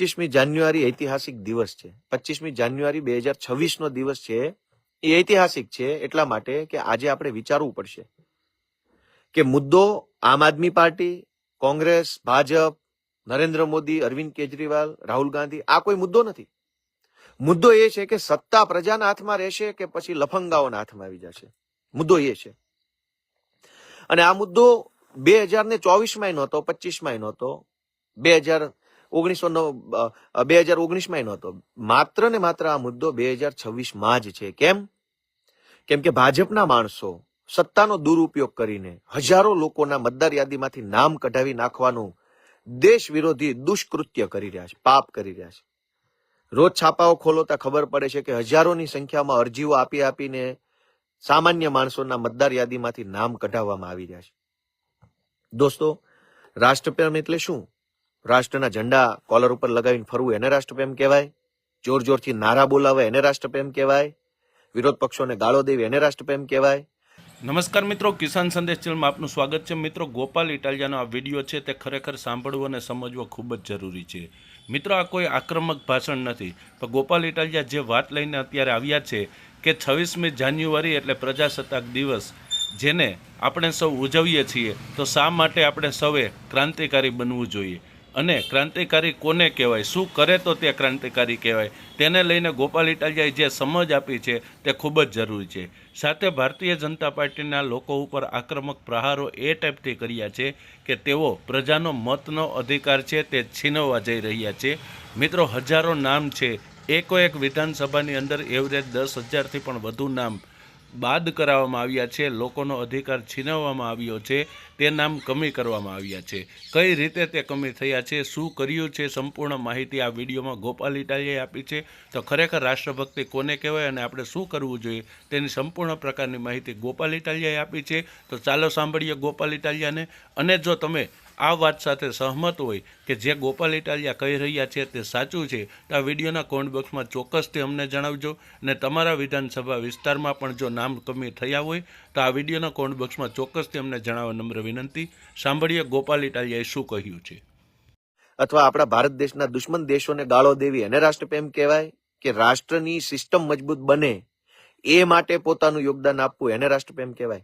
25મી જાન્યુઆરી ઐતિહાસિક દિવસ છે. 25મી જાન્યુઆરી 2026 નો દિવસ છે. એ ઐતિહાસિક છે એટલા માટે કે આજે આપણે વિચારવું પડશે કે મુદ્દો આમ આદમી પાર્ટી, કોંગ્રેસ, ભાજપ, નરેન્દ્ર મોદી, અરવિંદ કેજરીવાલ, રાહુલ ગાંધી આ કોઈ મુદ્દો નથી. મુદ્દો એ છે કે સત્તા પ્રજાના હાથમાં રહેશે કે પછી લફંગાઓના હાથમાં આવી જશે. મુદ્દો એ છે. અને આ મુદ્દો 2024માં નહોતો, 25માં નહોતો, 2019માં નહોતો. માત્ર ને માત્ર આ મુદ્દો 2026માં જ છે. કેમ કે ભાજપના માણસો સત્તાનો દુરુપયોગ કરીને હજારો લોકોના મતદાર યાદીમાંથી નામ કઢાવી નાખવાનું દેશ વિરોધી દુષ્કૃત્ય કરી રહ્યા છે, પાપ કરી રહ્યા છે. રોજ છાપાઓ ખોલોતા ખબર પડે છે કે હજારોની સંખ્યામાં અરજીઓ આપીને સામાન્ય માણસોના મતદાર યાદીમાંથી નામ કઢાવવામાં આવી રહ્યા છે. દોસ્તો, રાષ્ટ્રપ્રેમ એટલે શું? રાષ્ટ્રના ઝંડા કોલર ઉપર લગાવીને ફરવું એને રાષ્ટ્રપ્રેમ કહેવાય? જોર જોરથી નારા બોલાવે એને રાષ્ટ્રપ્રેમ કહેવાય? વિરોધ પક્ષોને ગાળો દેવી એને રાષ્ટ્રપ્રેમ કહેવાય? નમસ્કાર મિત્રો, કિસાન સંદેશ ચેનલમાં આપનું સ્વાગત છે. મિત્રો, ગોપાલ ઇટાલિયાનો આ વિડીયો છે તે ખરેખર સાંભળવો અને સમજવો ખૂબ જ જરૂરી છે. મિત્રો, આ કોઈ આક્રમક ભાષણ નથી, પણ ગોપાલ ઇટાલિયા જે વાત લઈને અત્યારે આવ્યા છે કે 26મી જાન્યુઆરી એટલે પ્રજાસત્તાક દિવસ, જેને આપણે સૌ ઉજવીએ છીએ, તો શા માટે આપણે સૌએ ક્રાંતિકારી બનવું જોઈએ? અને ક્રાંતિકારી કોને કહેવાય, શું કરે તો તે ક્રાંતિકારી કહેવાય, તેને લઈને ગોપાલ ઇટાલિયાએ જે સમજ આપી છે તે ખૂબ જ જરૂરી છે. સાથે ભારતીય જનતા પાર્ટીના લોકો ઉપર આક્રમક પ્રહારો એ ટાઈપથી કર્યા છે કે તેઓ પ્રજાનો મતનો અધિકાર છે તે છીનવવા જઈ રહ્યા છે. મિત્રો, હજારો નામ છે, એક વિધાનસભાની અંદર એવરેજ 10,000થી પણ વધુ નામ બાદ કરાવવામાં આવ્યા છે. લોકોનો અધિકાર છીનવવામાં આવ્યો છે, તે નામ કમી કરવામાં આવ્યા છે. કઈ રીતે તે કમી થયા છે, શું કર્યું છે, સંપૂર્ણ માહિતી આ વિડીયોમાં ગોપાલ ઇટાલિયાએ આપી છે. તો ખરેખર રાષ્ટ્રભક્તિ કોને કહેવાય અને આપણે શું કરવું જોઈએ તેની સંપૂર્ણ પ્રકારની માહિતી ગોપાલ ઇટાલિયાએ આપી છે. તો ચાલો સાંભળીએ ગોપાલ ઇટાલિયાને. અને જો તમે આ વાત સાથે સહમત હોય કે જે ગોપાલ ઇટાલિયા કહી રહ્યા છે તે સાચું છે, તો આ વિડીયોના કોમેન્ટ બોક્સમાં ચોક્કસથી અમને જણાવજો. અને તમારા વિધાનસભા વિસ્તારમાં પણ જો નામ કમી થયા હોય તો આ વિડીયોના કોમેન્ટ બોક્સમાં ચોક્કસથી અમને જણાવવા નમ્ર વિનંતી. સાંભળીએ ગોપાલ ઇટાલિયાએ શું કહ્યું છે. અથવા આપણા ભારત દેશના દુશ્મન દેશોને ગાળો દેવી એને રાષ્ટ્રપ્રેમ કહેવાય? કે રાષ્ટ્રની સિસ્ટમ મજબૂત બને એ માટે પોતાનું યોગદાન આપવું એને રાષ્ટ્રપ્રેમ કહેવાય?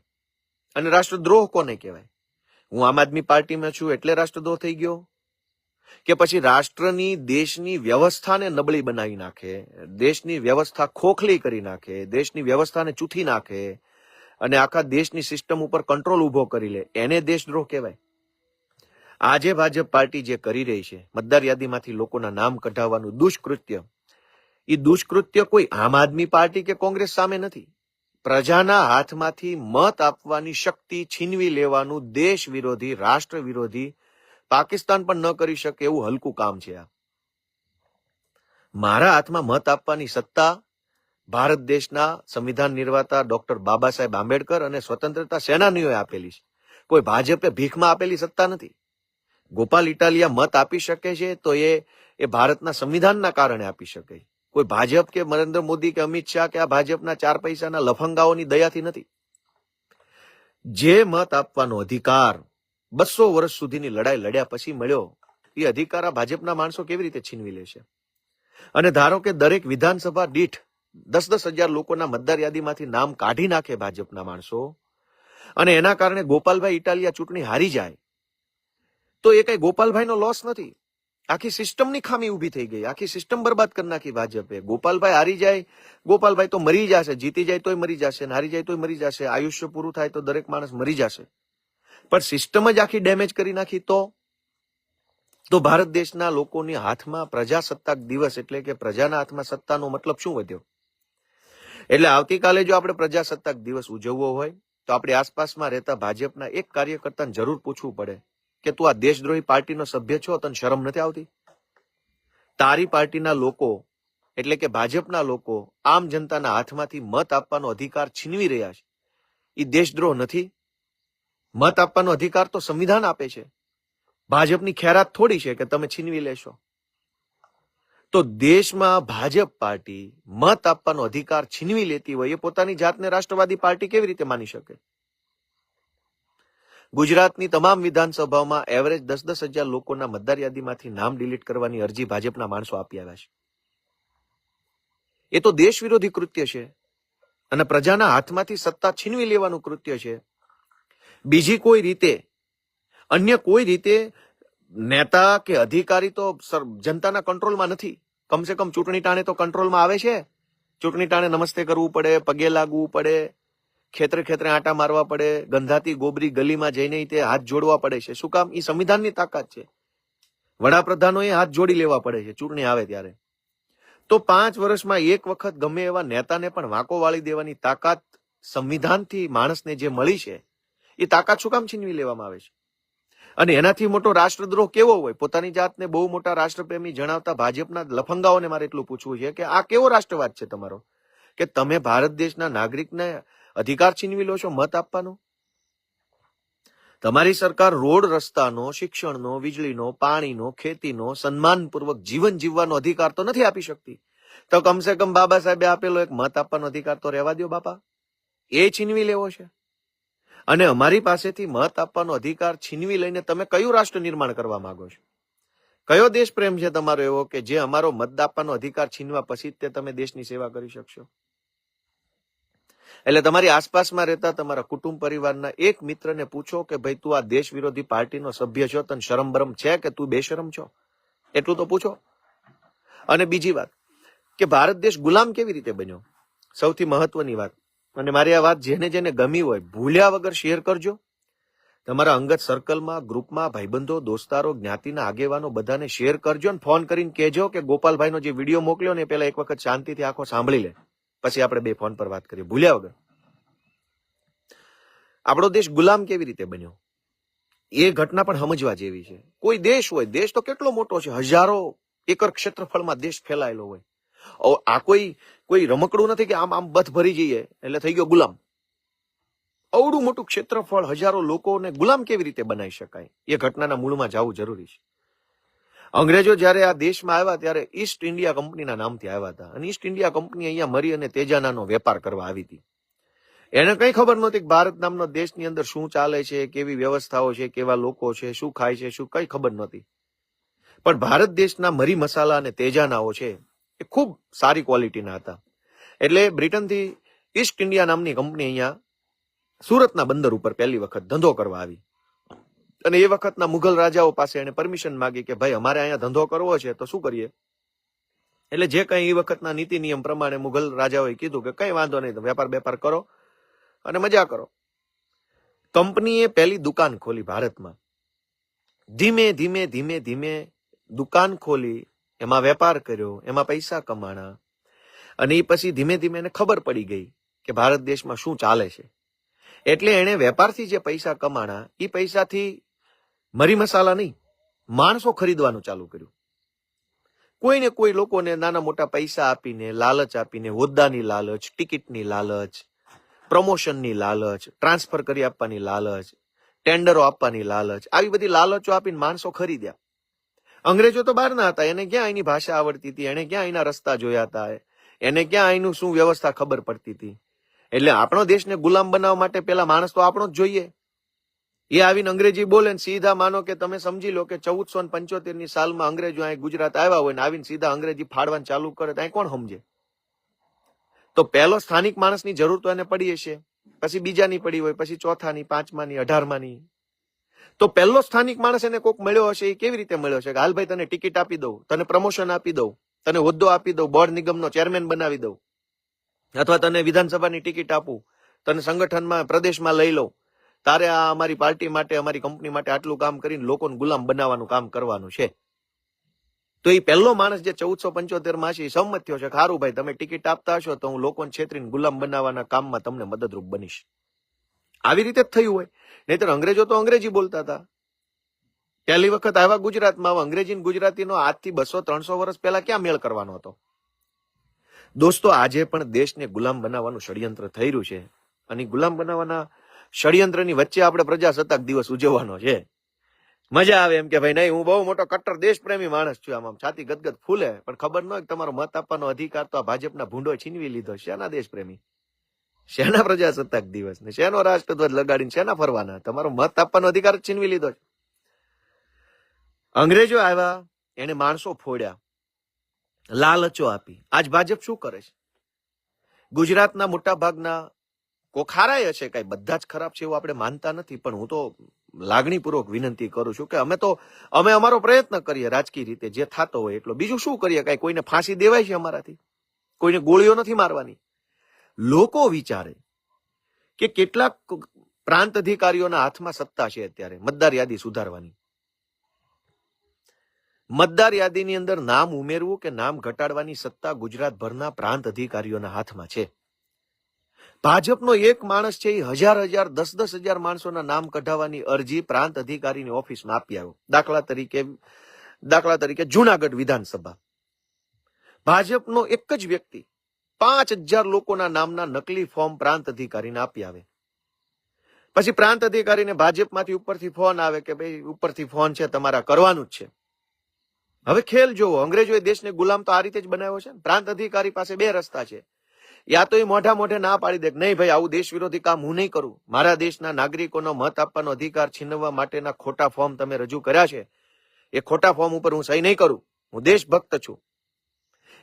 અને રાષ્ટ્રદ્રોહ કોને કહેવાય? હું આમ આદમી પાર્ટીમાં છું એટલે રાષ્ટ્રદ્રોહ થઈ ગયો? કે પછી રાષ્ટ્રની, દેશની વ્યવસ્થાને નબળી બનાવી નાખે, દેશની વ્યવસ્થા ખોખલી કરી નાખે, દેશની વ્યવસ્થાને ચૂથી નાખે અને આખા દેશની સિસ્ટમ ઉપર કંટ્રોલ ઉભો કરી લે, એને દેશદ્રોહ કહેવાય? આજે ભાજપ પાર્ટી જે કરી રહી છે, મતદાર યાદીમાંથી લોકોના નામ કઢાવવાનું દુષ્કૃત્ય, એ દુષ્કૃત્ય કોઈ આમ આદમી પાર્ટી કે કોંગ્રેસ સામે નથી. પ્રજાના હાથમાંથી મત આપવાની શક્તિ છીનવી લેવાનું દેશ વિરોધી, રાષ્ટ્ર વિરોધી, પાકિસ્તાન પણ ન કરી શકે એવું હલકું કામ છે આ. મારા હાથમાં મત આપવાની સત્તા ભારત દેશના સંવિધાન નિર્માતા ડોક્ટર બાબા સાહેબ આંબેડકર અને સ્વતંત્રતા સેનાનીઓએ આપેલી છે. કોઈ ભાજપે ભીખમાં આપેલી સત્તા નથી. ગોપાલ ઇટાલિયા મત આપી શકે છે તો એ ભારતના સંવિધાનના કારણે આપી શકે. કોઈ ભાજપ કે નરેન્દ્ર મોદી કે અમિત શાહ કે આ ભાજપના 4 પૈસાના લફંગાઓની દયાથી નથી. જે મત આપવાનો અધિકાર 200 વર્ષ સુધીની લડાઈ લડ્યા પછી મળ્યો, એ અધિકાર આ ભાજપના માણસો કેવી રીતે છીનવી લેશે? અને ધારો કે દરેક વિધાનસભા દીઠ 10,000 લોકોના મતદાર યાદીમાંથી નામ કાઢી નાખે ભાજપના માણસો, અને એના કારણે ગોપાલભાઈ ઇટાલિયા ચૂંટણી હારી જાય, તો એ કઈ ગોપાલભાઈનો લોસ નથી. આખી સિસ્ટમની ખામી ઉભી થઈ ગઈ, આખી સિસ્ટમ બરબાદ કરી નાખી ભાજપે. ગોપાલભાઈ હારી જાય, ગોપાલભાઈ તો મરી જશે, જીતી જાય તોય મરી જશે, હારી જાય તોય મરી જશે, આયુષ્ય પૂરું થાય તો દરેક માણસ મરી જશે. પણ સિસ્ટમ જ આખી ડેમેજ કરી નાખી તો ભારત દેશના લોકોની હાથમાં પ્રજાસત્તાક દિવસ એટલે કે પ્રજાના હાથમાં સત્તાનો મતલબ શું વધ્યો? એટલે આવતીકાલે જો આપણે પ્રજાસત્તાક દિવસ ઉજવવો હોય તો આપણી આસપાસમાં રહેતા ભાજપના એક કાર્યકર્તાને જરૂર પૂછવું પડે કે તું આ દેશદ્રોહી પાર્ટીનો સભ્ય છો, તને શરમ નથી આવતી? તારી પાર્ટીના લોકો એટલે કે ભાજપના લોકો આમ જનતાના હાથમાંથી મત આપવાનો અધિકાર છીનવી રહ્યા છે, એ દેશદ્રોહ નથી? મત આપવાનો અધિકાર તો સંવિધાન આપે છે. ભાજપની ખેરાત થોડી છે કે તમે છીનવી લેશો. તો દેશમાં ભાજપ પાર્ટી મત આપવાનો અધિકાર છીનવી લેતી હોય, એ પોતાની જાતને રાષ્ટ્રવાદી પાર્ટી કેવી રીતે માની શકે? ગુજરાતની તમામ વિધાનસભાઓમાં એવરેજ 10,000 લોકોના મતદાર યાદીમાંથી નામ ડિલીટ કરવાની અરજી ભાજપના માણસો આપી આવ્યા છે. એ તો દેશ વિરોધી કૃત્ય છે અને પ્રજાના હાથમાંથી સત્તા છીનવી લેવાનું કૃત્ય છે. બીજી કોઈ રીતે, અન્ય કોઈ રીતે નેતા કે અધિકારી તો જનતાના કંટ્રોલમાં નથી. કમસે કમ ચૂંટણી ટાણે તો કંટ્રોલમાં આવે છે. ચૂંટણી ટાણે નમસ્તે કરવું પડે, પગે લાગવું પડે, ખેતરે ખેતરે આંટા મારવા પડે, ગંધાતી ગોબરી ગલીમાં જઈને તે હાથ જોડવા પડે છે. શું કામ? એ સંવિધાનની તાકાત છે. વડાપ્રધાનોએ હાથ જોડી લેવા પડે છે ચૂંટણી આવે ત્યારે. તો 5 વર્ષમાં એક વખત ગમે એવા નેતાને પણ વાંકો વાળી દેવાની તાકાત સંવિધાનથી માણસને જે મળી છે એ તાકાત શું કામ છીનવી લેવામાં આવે છે? અને એનાથી મોટો રાષ્ટ્રદ્રોહ કેવો હોય? પોતાની જાતને બહુ મોટા રાષ્ટ્રપ્રેમી જણાવતા ભાજપના લફંગાઓને મારે એટલું પૂછવું છે કે આ કેવો રાષ્ટ્રવાદ છે તમારો કે તમે ભારત દેશના નાગરિકને અધિકાર છીનવી લો છો મત આપવાનો? તમારી સરકાર રોડ રસ્તાનો, શિક્ષણનો, વીજળીનો, પાણીનો, ખેતીનો, સન્માનપૂર્વક જીવન જીવવાનો અધિકાર તો નથી આપી શકતી. તો કમસે કમ બાબા સાહેબે આપેલો એક મત આપવાનો અધિકાર તો રહેવા દો બાપા. એ છીનવી લેવો છે? અને અમારી પાસેથી મત આપવાનો અધિકાર છીનવી લઈને તમે કયું રાષ્ટ્ર નિર્માણ કરવા માંગો છો? કયો દેશ પ્રેમ છે તમારો એવો કે જે અમારો મત આપવાનો અધિકાર છીનવા પછી તે તમે દેશની સેવા કરી શકશો? એટલે તમારી આસપાસમાં રહેતા તમારા કુટુંબ પરિવારના એક મિત્રને પૂછો કે ભાઈ તું આ દેશ વિરોધી પાર્ટીનો સભ્ય છો, તને શરમ બરમ છે કે તું બેશરમ છો? એટલું તો પૂછો. અને બીજી વાત કે ભારત દેશ ગુલામ કેવી રીતે બન્યો? સૌથી મહત્વની વાત, અને મારી આ વાત જેને જેને ગમી હોય ભૂલ્યા વગર શેર કરજો. તમારા અંગત સર્કલમાં, ગ્રુપમાં, ભાઈબંધો, દોસ્તારો, જ્ઞાતિના આગેવાનો બધાને શેર કરજો અને ફોન કરીને કહેજો કે ગોપાલભાઈનો જે વિડીયો મોકલ્યો ને પેલા એક વખત શાંતિથી આખો સાંભળી લે, પછી આપણે બે ફોન પર વાત કરીએ. ભૂલ્યા વગર. આપણો દેશ ગુલામ કેવી રીતે બન્યો એ ઘટના પણ સમજવા જેવી છે. કોઈ દેશ હોય, દેશ તો કેટલો મોટો છે, 1000 એકર ક્ષેત્રફળમાં દેશ ફેલાયેલો હોય. આ કોઈ રમકડું નથી કે આમ આમ બથ ભરી જઈએ એટલે થઈ ગયો ગુલામ. અવડું મોટું ક્ષેત્રફળ, 1000 લોકોને ગુલામ કેવી રીતે બનાવી શકાય? એ ઘટનાના મૂળમાં જવું જરૂરી છે. અંગ્રેજો જયારે આ દેશમાં આવ્યા ત્યારે ઈસ્ટ ઇન્ડિયા કંપનીના નામથી આવ્યા હતા, અને ઈસ્ટ ઇન્ડિયા કંપની અહીંયા મરી અને તેજાનાનો વેપાર કરવા આવી હતી. એને કઈ ખબર નહોતી કે ભારત નામનો દેશની અંદર શું ચાલે છે, કેવી વ્યવસ્થાઓ છે, કેવા લોકો છે, શું ખાય છે, શું કઈ ખબર નહોતી. પણ ભારત દેશના મરી મસાલા અને તેજાનાઓ છે એ ખૂબ સારી ક્વોલિટીના હતા. એટલે બ્રિટનથી ઈસ્ટ ઇન્ડિયા નામની કંપની અહીંયા સુરતના બંદર ઉપર પહેલી વખત ધંધો કરવા આવી. અને એ વખતના મુઘલ રાજાઓ પાસે એને પરમિશન માંગી કે ભાઈ અમારે અહીંયા ધંધો કરવો છે તો શું કરીએ? એટલે જે કઈ એ વખતના નીતિ નિયમ પ્રમાણે મુઘલ રાજાઓએ કીધું કે કઈ વાંધો નહીં, વેપાર બેપાર કરો અને મજા કરો. કંપનીએ પહેલી દુકાન ખોલી ભારતમાં. ધીમે ધીમે ધીમે ધીમે દુકાન ખોલી, એમાં વેપાર કર્યો, એમાં પૈસા કમાણા, અને એ પછી ધીમે ધીમે એને ખબર પડી ગઈ કે ભારત દેશમાં શું ચાલે છે. એટલે એણે વેપારથી જે પૈસા કમાણા એ પૈસાથી મરી મસાલા નહીં, માણસો ખરીદવાનું ચાલુ કર્યું. કોઈને કોઈ લોકોને નાના મોટા પૈસા આપીને, લાલચ આપીને, હોદ્દાની લાલચ, ટિકિટની લાલચ, પ્રમોશનની લાલચ, ટ્રાન્સફર કરી આપવાની લાલચ, ટેન્ડરો આપવાની લાલચ, આવી બધી લાલચો આપીને માણસો ખરીદ્યા. અંગ્રેજો તો બહારના હતા, એને ક્યાં એની ભાષા આવડતી હતી, એને ક્યાં એના રસ્તા જોયા હતા, એને ક્યાં એનું શું વ્યવસ્થા ખબર પડતી હતી. એટલે આપણો દેશને ગુલામ બનાવવા માટે પેલા માણસ તો આપણો જ જોઈએ. એ આવીને અંગ્રેજી બોલે ને સીધા માનો કે તમે સમજી લો કે 1475 સાલમાં અંગ્રેજો અહીં ગુજરાત આવ્યા હોય ને આવીને સીધા અંગ્રેજી ફાડવાનું ચાલુ કરે તો અહીં કોણ સમજે? તો પહેલો સ્થાનિક માણસની જરૂર તો એને પડી હશે, પછી બીજાની પડી હોય, પછી ચોથાની, પાંચમાની, 18માની. તો પહેલો સ્થાનિક માણસ એને કોક મળ્યો હશે. એ કેવી રીતે મળ્યો છે કે હાલ ભાઈ તને ટિકિટ આપી દઉં, તને પ્રમોશન આપી દઉં, તને હોદ્દો આપી દઉં, બોર્ડ નિગમનો ચેરમેન બનાવી દઉં, અથવા તને વિધાનસભાની ટિકિટ આપું, તને સંગઠનમાં, પ્રદેશમાં લઈ લઉં, તારે આ અમારી પાર્ટી માટે, અમારી કંપની માટે આટલું કામ કરીને લોકોને ગુલામ બનાવવાનું કામ કરવાનું છે. તો એ પહેલો માણસ જે 1475માં છે એ સંમત થયો છે કે સારું ભાઈ તમે ટિકિટ આપતા હશો તો હું લોકોને છેતરીને ગુલામ બનાવવાના કામમાં તમને મદદરૂપ બનીશ. આવી રીતે જ થયું હોય. નહીતર અંગ્રેજો તો અંગ્રેજી બોલતા હતા. પહેલી વખત આવ્યા ગુજરાતમાં, અંગ્રેજી ગુજરાતીનો આજથી 200-300 વર્ષ પહેલા ક્યાં મેળ કરવાનો હતો? દોસ્તો, આજે પણ દેશને ગુલામ બનાવવાનું ષડયંત્ર થઈ રહ્યું છે, અને ગુલામ બનાવવાના ષડયંત્રની વચ્ચે આપણે પ્રજાસત્તાક દિવસ ઉજવવાનો છે. મજા આવે એમ કે ભાઈ નહીં, હું બહુ મોટો કટ્ટર દેશપ્રેમી માણસ છું, આમ છાતી ગદગદ ફૂલે, પણ ખબર ન હોય કે તમારો મત આપવાનો અધિકાર તો આ ભાજપના ભૂંડો છીનવી લીધો છે. આના દેશપ્રેમી શેના પ્રજાસત્તાક દિવસ ને શેનો રાષ્ટ્રધ્વજ લગાડીને શેના ફરવાના? તમારો મત આપવાનો અધિકાર જ છીનવી લીધો છે. અંગ્રેજો આવ્યા, એને માણસો ફોડ્યા, લાલચો આપી. આજ ભાજપ શું કરે છે? ગુજરાતના મોટા ભાગના કોખારાય હશે, કઈ બધા જ ખરાબ છે એવું આપણે માનતા નથી, પણ હું તો લાગણીપૂર્વક વિનંતી કરું છું કે અમે અમારો પ્રયત્ન કરીએ રાજકીય રીતે જે થતો હોય એટલો. બીજું શું કરીએ? કઈ કોઈને ફાંસી દેવાય છે અમારાથી? કોઈને ગોળીઓ નથી મારવાની. લોકો વિચારે કે કેટલાક પ્રાંત અધિકારીઓના હાથમાં સત્તા છે અત્યારે મતદાર યાદી સુધારવાની. મતદાર યાદીની અંદર નામ ઉમેરવું કે નામ ઘટાડવાની સત્તા ગુજરાતભરના પ્રાંત અધિકારીઓના હાથમાં છે. ભાજપનો એક માણસ છે એ હજાર 10,000 માણસોના નામ કઢાવવાની અરજી પ્રાંત અધિકારીની ઓફિસમાં આપી આવ્યો. દાખલા તરીકે જુનાગઢ વિધાનસભા, ભાજપનો એક જ વ્યક્તિ 5,000 લોકોના નામના નકલી ફોર્મ પ્રાંત અધિકારીને આપી આવે. પછી પ્રાંત અધિકારીને ભાજપમાંથી ઉપરથી ફોન આવે કે ભાઈ ઉપરથી ફોન છે, તમારા કરવાનું જ છે. હવે ખેલ જોવો, અંગ્રેજોએ દેશને ગુલામ તો આ રીતે જ બનાવ્યો છે. પ્રાંત અધિકારી પાસે બે રસ્તા છે. યા તો એ મોઢે ના પાડી દે કે નહીં ભાઈ, આવું દેશ વિરોધી કામ હું નહીં કરું, મારા દેશના નાગરિકોનો મત આપવાનો અધિકાર છીનવવા માટેના ખોટા ફોર્મ તમે રજૂ કર્યા છે, એ ખોટા ફોર્મ ઉપર હું સહી નહીં કરું, હું દેશભક્ત છું.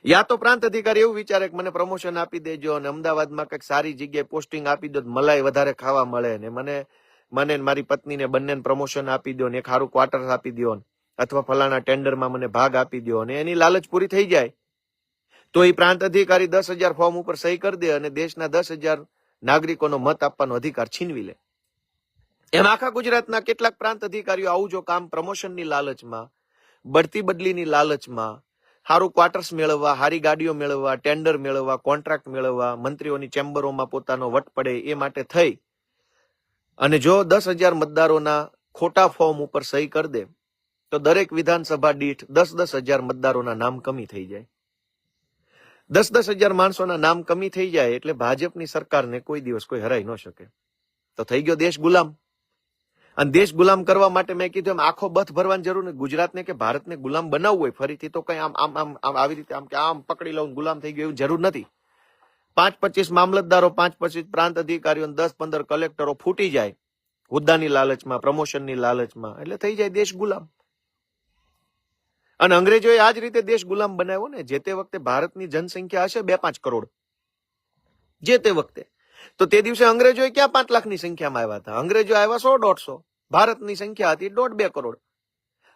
યા તો પ્રાંત અધિકારી એવું વિચારે કે મને પ્રમોશન આપી દેજો અને અમદાવાદમાં કંઈક સારી જગ્યાએ પોસ્ટિંગ આપી દો, મલાઈ વધારે ખાવા મળે ને મને મારી પત્નીને બંનેને પ્રમોશન આપી દો ને એક સારું ક્વાર્ટર્સ આપી દો, અથવા ફલાણા ટેન્ડરમાં મને ભાગ આપી દો, અને એની લાલચ પૂરી થઈ જાય તો એ પ્રાંત અધિકારી 10,000 ફોર્મ ઉપર સહી કરી દે અને દેશના 10,000 નાગરિકોનો મત આપવાનો અધિકાર છીનવી લે. એમ આખા ગુજરાતના કેટલાક પ્રાંત અધિકારીઓ આવું જો કામ પ્રમોશનની લાલચમાં, બઢતી બદલીની લાલચમાં, સારું ક્વાર્ટર્સ મેળવવા, સારી ગાડીઓ મેળવવા, ટેન્ડર મેળવવા, કોન્ટ્રાક્ટ મેળવવા, મંત્રીઓની ચેમ્બરોમાં પોતાનો વટ પડે એ માટે થઈ અને જો 10,000 મતદારોના ખોટા ફોર્મ ઉપર સહી કરી દે તો દરેક વિધાનસભા દીઠ 10,000 મતદારોના નામ કમી થઈ જાય. 10,000 માણસોના નામ કમી થઈ જાય એટલે ભાજપની સરકારને કોઈ દિવસ કોઈ હરાઈ ન શકે. તો થઈ ગયો દેશ ગુલામ. અને દેશ ગુલામ કરવા માટે મેં કીધું એમ આખો બથ ભરવાની જરૂર નથી. ગુજરાતને કે ભારતને ગુલામ બનાવવું હોય ફરીથી તો કઈ આમ આવી રીતે આમ પકડી લઉં ગુલામ થઈ ગયું એવું જરૂર નથી. 5-25 મામલતદારો, 5-25 પ્રાંત અધિકારીઓ, 10-15 કલેક્ટરો ફૂટી જાય હોદ્દાની લાલચમાં, પ્રમોશનની લાલચમાં, એટલે થઈ જાય દેશ ગુલામ. અને અંગ્રેજોએ આ જ રીતે દેશ ગુલામ બનાવ્યો ને. જે તે વખતે ભારતની જનસંખ્યા હશે 2-5 કરોડ જે તે વખતે, તો તે દિવસે અંગ્રેજોએ ક્યાં 5 લાખની સંખ્યામાં આવ્યા હતા? અંગ્રેજો આવ્યા 100-150. ભારતની સંખ્યા હતી 1.5-2 કરોડ.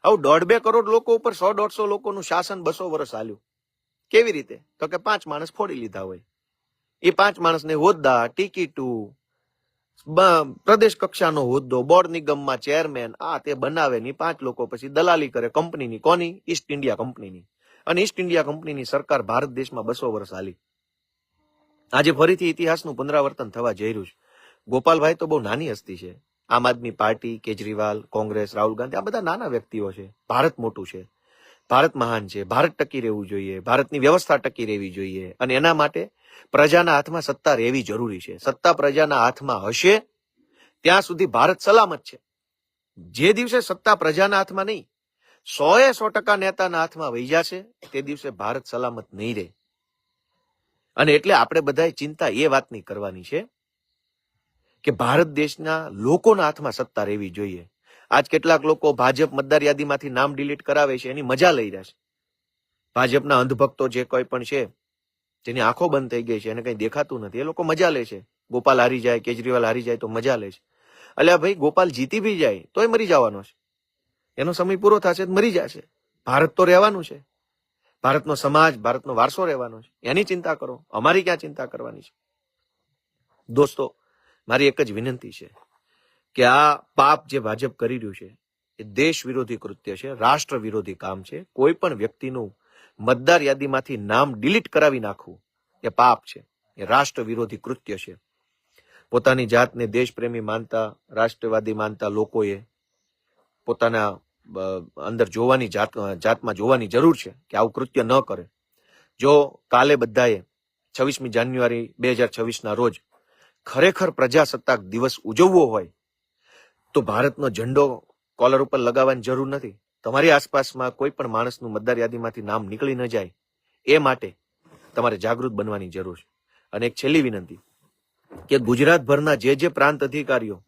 આવું 1.5-2 કરોડ લોકો ઉપર 100-150 લોકોનું શાસન 200 વર્ષ ચાલ્યું. કેવી રીતે? તો કે 5 માણસ ફોડી લીધા હોય. એ 5 માણસને હોદ્દા, ટિકિટું, પ્રદેશ કક્ષાનો હોદ્દો, બોર્ડ નિગમમાં ચેરમેન, આ તે બનાવે ની 5 લોકો પછી દલાલી કરે કંપનીની. કોની? ઈસ્ટ ઇન્ડિયા કંપનીની. અને ઈસ્ટ ઇન્ડિયા કંપનીની સરકાર ભારત દેશમાં 200 વર્ષ હાલી. આજે ફરીથી ઇતિહાસનું પુનરાવર્તન થવા જઈ રહ્યું છે. ગોપાલભાઈ તો બહુ નાની હસ્તી છે. આમ આદમી પાર્ટી, કેજરીવાલ, કોંગ્રેસ, રાહુલ ગાંધી, આ બધા નાના વ્યક્તિઓ છે. ભારત મોટું છે, ભારત મહાન છે, ભારત ટકી રહેવું જોઈએ, ભારતની વ્યવસ્થા ટકી રહેવી જોઈએ, અને એના માટે પ્રજાના હાથમાં સત્તા રહેવી જરૂરી છે. સત્તા પ્રજાના હાથમાં હશે ત્યાં સુધી ભારત સલામત છે. જે દિવસે સત્તા પ્રજાના હાથમાં નહીં, 100% નેતાના હાથમાં વહી જશે તે દિવસે ભારત સલામત નહીં રહે. અને એટલે આપણે બધાએ ચિંતા એ વાતની કરવાની છે કે ભારત દેશના લોકોના હાથમાં સત્તા રહેવી જોઈએ. આજ કેટલાક લોકો ભાજપ મતદાર યાદીમાંથી નામ ડિલીટ કરાવે છે, એની મજા લઈ રહ્યા છે. ભાજપના અંધભક્તો જે કોઈ પણ છે, જેની આંખો બંધ થઈ ગઈ છે, એને કઈ દેખાતું નથી, એ લોકો મજા લે છે. ગોપાલ હારી જાય, કેજરીવાલ હારી જાય તો મજા લે છે. અલ્યા ભાઈ, ગોપાલ જીતી બી જાય તોય મરી જવાનો છે. એનો સમય પૂરો થશે તો મરી જશે. ભારત તો રહેવાનું છે. ભારતનો સમાજ, ભારતનો વારસો રહેવાનો છે. એની ચિંતા કરો, અમારી ક્યાં ચિંતા કરવાની છે? દોસ્તો, મારી એક જ વિનંતી છે કે આ પાપ જે ભાજપ કરી રહ્યું છે એ દેશ વિરોધી કૃત્ય છે, રાષ્ટ્ર વિરોધી કામ છે. કોઈ પણ વ્યક્તિનું મતદાર યાદીમાંથી નામ ડિલીટ કરાવી નાખવું એ પાપ છે, એ રાષ્ટ્ર વિરોધી કૃત્ય છે. પોતાની જાતને દેશપ્રેમી માનતા, રાષ્ટ્રવાદી માનતા લોકોએ પોતાના અંદર જોવાની જાતમાં જોવાની જરૂર છે કે આવું કૃત્ય ન કરે. જો કાલે બધાએ 26મી જાન્યુઆરી 2026ના રોજ ખરેખર પ્રજાસત્તાક દિવસ ઉજવવો હોય તો ભારતનો ઝંડો કોલર ઉપર લગાવવાની જરૂર નથી. તમારી આસપાસમાં કોઈ પણ માણસનું મતદાર યાદીમાંથી નામ નીકળી ન જાય એ માટે તમારે જાગૃત બનવાની જરૂર છે. અને એક છેલ્લી વિનંતી, કે ગુજરાતભરના જે પ્રાંત અધિકારીઓ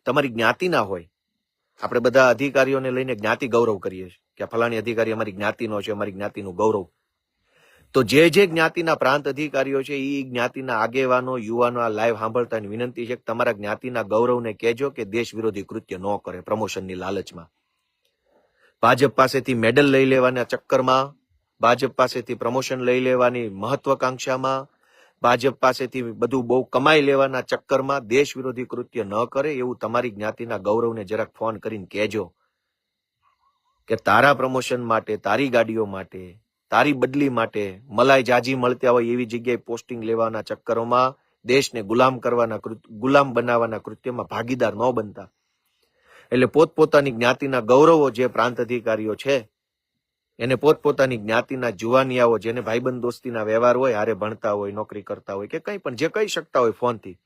તમારી જ્ઞાતિના હોય, આપણે બધા અધિકારીઓને લઈને જ્ઞાતિ ગૌરવ કરીએ છીએ કે ફલાણી અધિકારી અમારી જ્ઞાતિનો છે, અમારી જ્ઞાતિનું ગૌરવ. તો જે જ્ઞાતિના પ્રાંત અધિકારીઓ છે એ જ્ઞાતિના આગેવાનો, યુવાનો આ લાઈવ સાંભળતાની વિનંતી છે કે તમારા જ્ઞાતિના ગૌરવને કહેજો કે દેશ વિરોધી કૃત્ય ન કરે પ્રમોશનની લાલચમાં. ભાજપ પાસેથી મેડલ લઈ લેવાના ચક્કરમાં, ભાજપ પાસેથી પ્રમોશન લઈ લેવાની મહત્વાકાંક્ષામાં, ભાજપ પાસેથી બધું બહુ કમાઈ લેવાના ચક્કરમાં દેશ વિરોધી કૃત્ય ન કરે એવું તમારી જ્ઞાતિના ગૌરવને જરાક ફોન કરીને કહેજો કે તારા પ્રમોશન માટે, તારી ગાડીઓ માટે, તારી બદલી માટે મલાઈ જાજી મળતા હોય એવી જગ્યાએ પોસ્ટિંગ લેવાના ચક્કરોમાં દેશને ગુલામ બનાવવાના કૃત્યમાં ભાગીદાર ન બનતા. એટલે પોતપોતાની જ્ઞાતિના ગૌરવો જે પ્રાંત અધિકારીઓ છે એને પોતપોતાની જ્ઞાતિના જુવાનિયાઓ જેને ભાઈબંધ દોસ્તીના વ્યવહાર હોય, હારે ભણતા હોય, નોકરી કરતા હોય કે કંઈ પણ જે કહી શકતા હોય ફોનથી,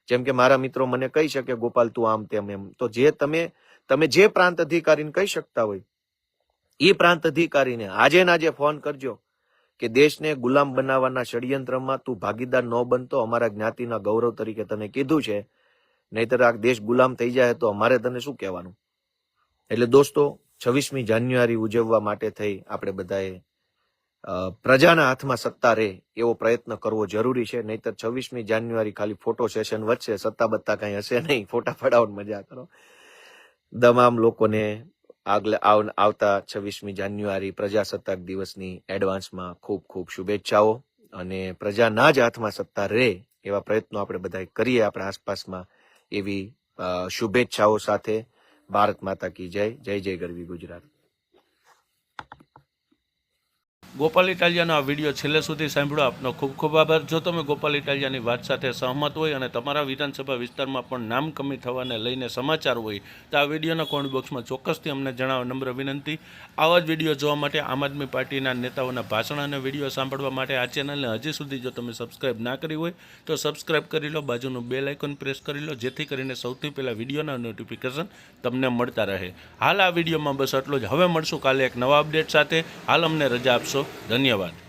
જેમ કે મારા મિત્રો મને કહી શકે ગોપાલ તું આમ તેમ એમ, તો જે તમે જે પ્રાંત અધિકારીને કહી શકતા હોય એ પ્રાંત અધિકારીને આજે ને આજે ફોન કરજો કે દેશને ગુલામ બનાવવાના ષડયંત્રમાં તું ભાગીદાર ન બનતો, અમારા જ્ઞાતિના ગૌરવ તરીકે તને કીધું છે, નહીતર આ દેશ ગુલામ થઈ જાય તો અમારે તને શું કહેવાનું. એટલે દોસ્તો 26મી જાન્યુઆરી ઉજવવા માટે થઈ આપણે બધાએ પ્રજાના હાથમાં સત્તા રહે એવો પ્રયત્ન કરવો જરૂરી છે. નહીતર 26મી જાન્યુઆરી ખાલી ફોટો સેશન વચ્ચે સત્તા બત્તા કઈ હશે નહીં, ફોટા પડાવવાની મજા કરો. તમામ લોકોને આવતા 26મી જાન્યુઆરી પ્રજાસત્તાક દિવસની એડવાન્સમાં ખૂબ ખૂબ શુભેચ્છાઓ, અને પ્રજાના જ હાથમાં સત્તા રહે એવા પ્રયત્નો આપણે બધા કરીએ આપણા આસપાસમાં. એવી શુભેચ્છાઓ સાથે ભારત માતા કી જય. જય જય ગરવી ગુજરાત. ગોપાલ ઇટાલિયાનો આ વિડીયો છેલ્લે સુધી સાંભળ્યો આપનો ખૂબ ખૂબ આભાર. જો તમે ગોપાલ ઇટાલિયાની વાત સાથે સહમત હોય અને તમારા વિધાનસભા વિસ્તારમાં પણ નામ કમી થવાને લઈને સમાચાર હોય તો આ વિડીયોના કોમેન્ટ બોક્સમાં ચોક્કસથી અમને જણાવો, નમ્ર વિનંતી. આવા જ વિડીયો જોવા માટે, આમ આદમી પાર્ટીના નેતાઓના ભાષણ અને વિડીયો સાંભળવા માટે આ ચેનલને હજી સુધી જો તમે સબસ્ક્રાઇબ ના કરી હોય તો સબસ્ક્રાઇબ કરી લો, બાજુનું બેલ આઇકોન પ્રેસ કરી લો, જેથી કરીને સૌથી પહેલાં વિડીયોના નોટિફિકેશન તમને મળતા રહે. હાલ આ વિડીયોમાં બસ આટલું જ. હવે મળશું કાલે એક નવા અપડેટ સાથે. હાલ અમને રજા આપશો. ધન્યવાદ.